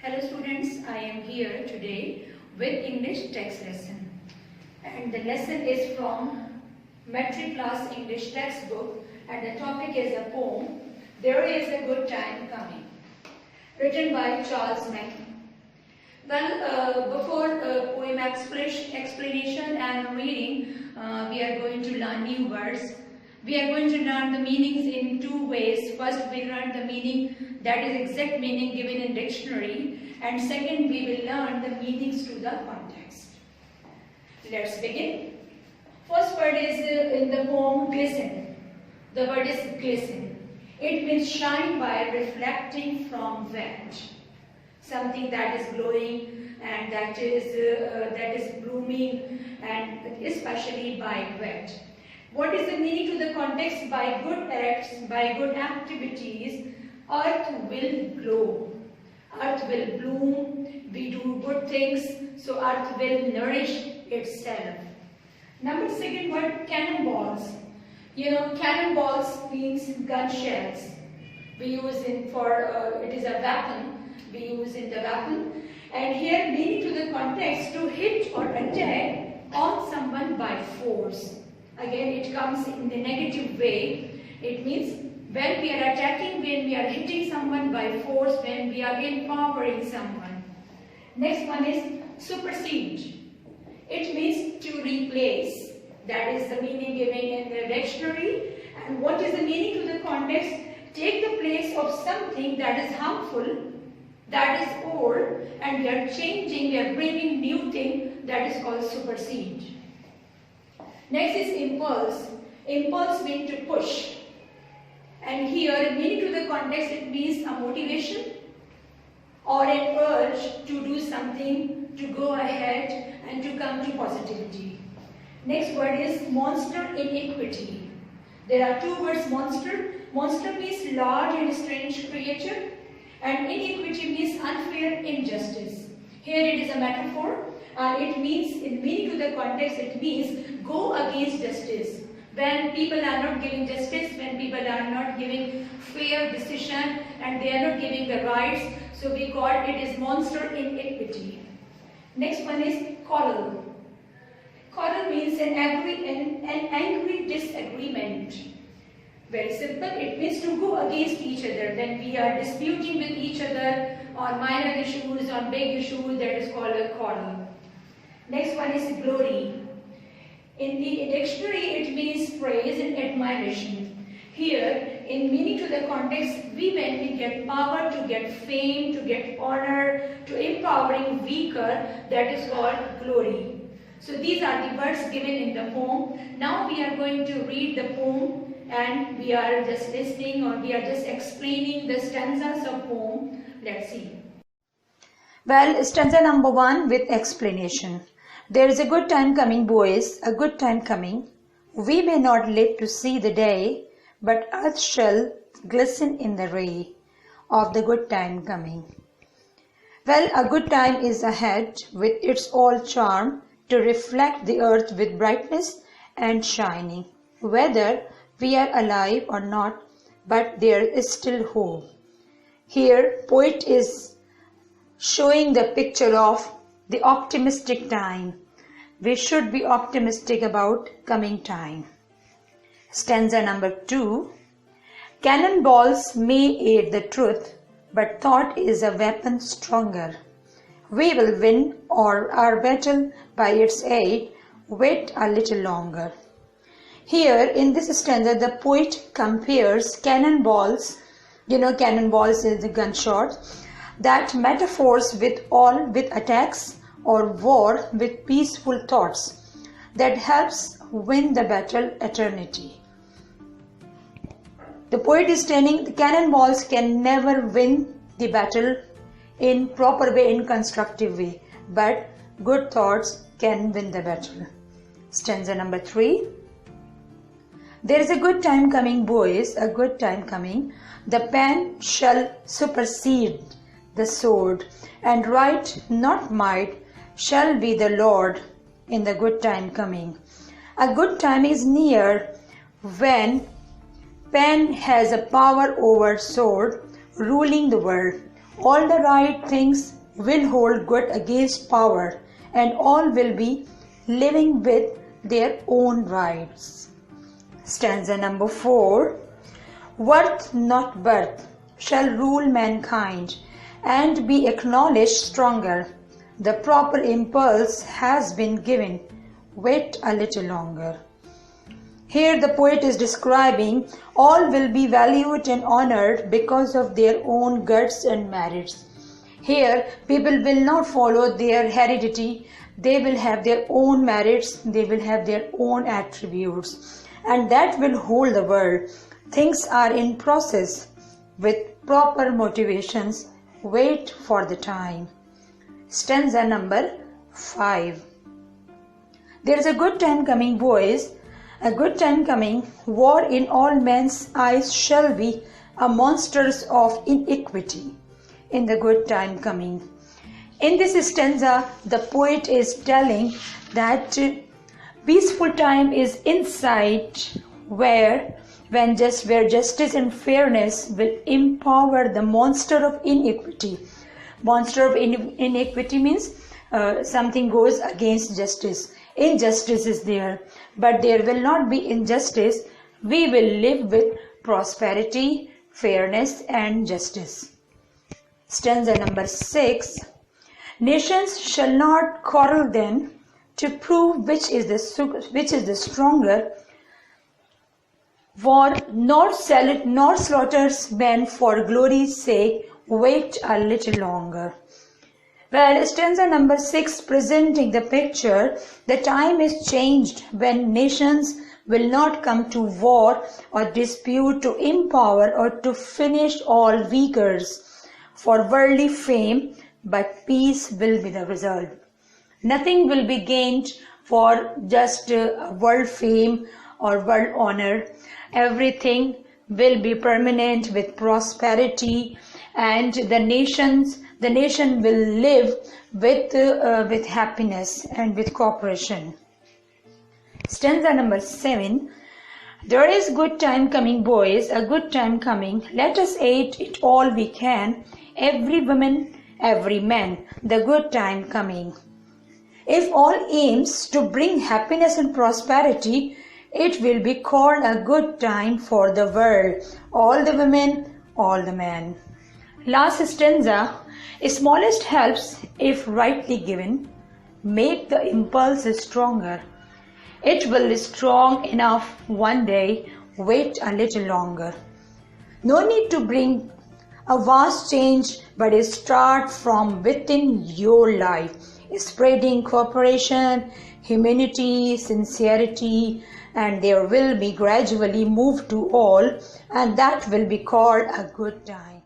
Hello students, I am here today with English text lesson, and the lesson is from Metric Class English textbook, and the topic is a poem, There is a Good Time Coming, written by Charles Mackay. Well, before poem explanation and reading, we are going to learn new words. We are going to learn the meanings in two ways. First, we learn the meaning, that is exact meaning given in dictionary, and second, we will learn the meanings to the context. Let's begin. First word is in the poem glisten. The word is glisten. It means shine by reflecting from wet. Something that is glowing and that is blooming, and especially by wet. What is the meaning to the context? By good acts, by good activities, earth will glow. Earth will bloom. We do good things, so earth will nourish itself. Number second word, cannonballs. You know, cannonballs means gun shells. We use it for, it is a weapon. We use in the weapon. And here meaning to the context, to hit or attack on someone by force. Again, it comes in the negative way. It means when we are attacking, when we are hitting someone by force, when we are empowering someone. Next one is supersede. It means to replace. That is the meaning given in the dictionary. And what is the meaning to the context? Take the place of something that is harmful, that is old, and we are changing, we are bringing new thing, that is called supersede. Next is impulse. Impulse means to push. And here, meaning to the context, it means a motivation or an urge to do something, to go ahead and to come to positivity. Next word is monster iniquity. There are two words, monster. Monster means large and strange creature, and iniquity means unfair injustice. Here it is a metaphor. It means, in meaning to the context, it means go against justice. When people are not giving justice, when people are not giving fair decision, and they are not giving the rights, so we call it is monster iniquity. Next one is quarrel. Quarrel means an angry disagreement. Very simple. It means to go against each other. When we are disputing with each other on minor issues, on big issues, that is called a quarrel. Next one is glory. In the dictionary, it means praise and admiration. Here, in meaning to the context, when we get power, to get fame, to get honor, to empowering weaker, that is called glory. So these are the words given in the poem. Now we are going to read the poem, and we are just listening, or we are just explaining the stanzas of poem. Let's see. Well, stanza number 1 with explanation. There is a good time coming, boys, a good time coming. We may not live to see the day, but earth shall glisten in the ray of the good time coming. Well, a good time is ahead with its all charm to reflect the earth with brightness and shining. Whether we are alive or not, but there is still hope. Here, poet is showing the picture of the optimistic time. We should be optimistic about coming time. Stanza number 2. Cannonballs may aid the truth, but thought is a weapon stronger. We will win our battle by its aid. Wait a little longer. Here in this stanza, the poet compares cannonballs, cannonballs is the gunshot, that metaphors with attacks or war with peaceful thoughts that helps win the battle eternity. The poet is telling the cannonballs can never win the battle in proper way, in constructive way, but good thoughts can win the battle. Stanza number 3. There is a good time coming, boys, a good time coming. The pen shall supersede the sword, and right, not might, shall be the Lord in the good time coming. A good time is near when pen has a power over sword, ruling the world. All the right things will hold good against power, and all will be living with their own rights. Stanza number 4. Worth not birth shall rule mankind and be acknowledged stronger. The proper impulse has been given. Wait a little longer. Here the poet is describing all will be valued and honored because of their own guts and merits. Here people will not follow their heredity. They will have their own merits. They will have their own attributes. And that will hold the world. Things are in process with proper motivations. Wait for the time. Stanza number 5. There is a good time coming, boys, a good time coming. War in all men's eyes shall be a monsters of iniquity. In the good time coming. In this stanza, the poet is telling that peaceful time is in sight where justice and fairness will empower the monster of iniquity. Monster of iniquity means something goes against justice. Injustice is there, but there will not be injustice. We will live with prosperity, fairness and justice. Stanza number 6. Nations shall not quarrel then to prove which is the stronger. War nor slaughters men for glory's sake. Wait a little longer. Well, stanza number 6 presenting the picture, the time is changed when nations will not come to war or dispute to empower or to finish all weakers for worldly fame, but peace will be the result. Nothing will be gained for just world fame or world honor. Everything will be permanent with prosperity, and the nation will live with happiness and with cooperation. Stanza number 7. There is good time coming, boys, a good time coming. Let us aid it all we can, every woman, every man, the good time coming. If all aims to bring happiness and prosperity, it will be called a good time for the world, all the women, all the men. Last stanza, smallest helps, if rightly given, make the impulse stronger. It will be strong enough one day. Wait a little longer. No need to bring a vast change, but start from within your life, spreading cooperation, humanity, sincerity, and there will be gradually moved to all, and that will be called a good time.